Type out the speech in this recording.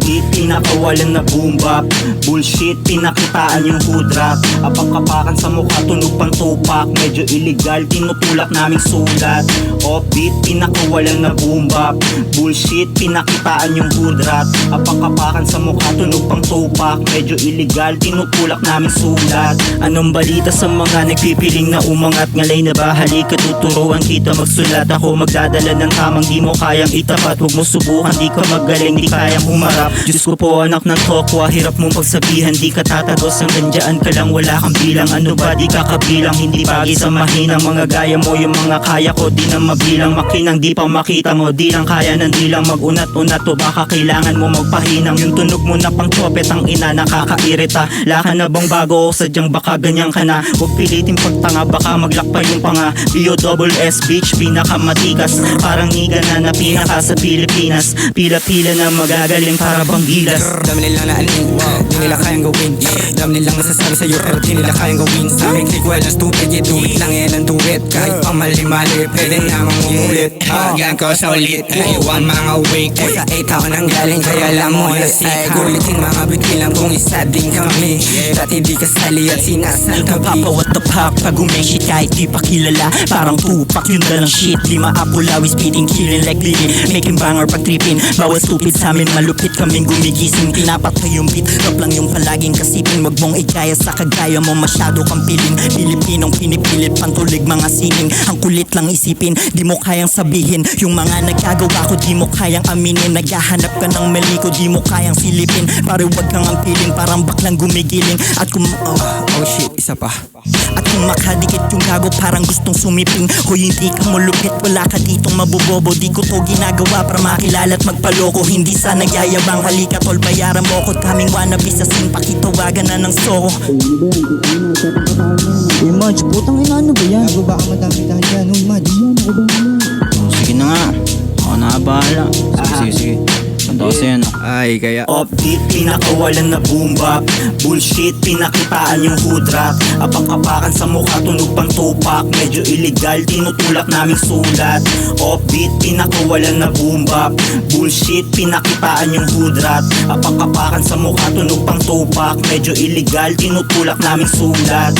Offbeat, pinakawalan na boom bap. Bullshit, pinakitaan yung hood rap. Apang-kapakan sa mukha, tunog pang tupak. Medyo illegal, tinutulak naming sulat. Offbeat, pinakawalan na boom bap. Bullshit, pinakitaan yung hood rap. Apang-kapakan sa mukha, tunog pang tupak. Medyo illegal, tinutulak naming sulat. Anong balita sa mga nagpipiling na umangat? Ngalay na ba? Halika, tuturuan kita magsulat. Ako magdadala ng tamang di mo kayang itapat. Huwag mo subukan, di ka magaling, di kayang humarap. Diyos ko po, anak ng tokwa, hirap mong pagsabihan. Di ka tatagos, hanggang dyan ka lang, wala kang bilang. Ano ba, di ka kabilang, hindi bagay sa mahinang mga gaya mo. Yung mga kaya ko, di na mabilang. Makinang di pa makita mo, di lang kaya ng di lang mag-unat-unat. O baka kailangan mo magpahinang. Yung tunog mo na pang chopet, ang ina, nakakairita. Laka na bang bago o sadyang baka ganyan ka na? Huwag pilitin pagtanga, baka maglakpa yung panga. B.O.S. bitch, pinakamatikas. Parang niga na pinaka sa Pilipinas. Pila-pila na magagaling para bang gilas. Dami nilang naaling, di nila kayang gawin. Dami nilang masasabi sa'yo pero di nila kayang gawin. Sa aming click, well, stupid, you do it lang yan ang do it. Kahit pang mali-mali, pwede namang umulit. Hanggang ko sa ulit, aywan mga wake. Sa 8 ako nang galing, kaya alam mo lasik. Gulitin mga bitilang kung isa din kami. Dati di kasali at sinasantabi. Papa, what the fuck? Pag umeshit kahit di pa kilala, parang tupak yun dalang shit. Lima apulawi, speeding, killing like Lily. Making banger pag trippin. Bawal stupid sa amin, malupit kaming gumigising. Pinapatay yung beat, rap lang yung palaging kasipin. Wag mong ikaya sa kagaya mo, masyado kang piling. Pilipinong pinipilit, pantulig mga sining. Ang kulit lang isipin, di mo kayang sabihin. Yung mga nagagawa ko, di mo kayang aminin. Naghahanap ka ng mali ko, di mo kayang silipin. Pare wag kang ang piling, parang baklang gumigiling. At kung Oh shit, isa pa. at kung makadikit yung gago, parang gustong sumiping. Hoy, hindi ka mulupit, wala ka ditong mabubobo. Di ko to ginagawa para makilala at magpaloko. Hindi sa nagyayabang, halika tol, bayaran mo ko. Kaming wannabe sa scene, pakitawagan na ng soko. Uy, Madge, putang ina, ano ba yan? Gago baka madami-dami yan, uy Madge. Sige na nga, ako na bahala. Sige. Ganda kasi yan. Ay, kaya Offbeat, pinakawalan na boom bap. Bullshit, pinakitaan yung hood rap. Apang-kapakan sa mukha, tunog pang tupak. Medyo illegal, tinutulak naming sulat. Offbeat, pinakawalan na boom bap. Bullshit, pinakitaan yung hood rap. Apang-kapakan sa mukha, tunog pang tupak. Medyo illegal, tinutulak naming sulat.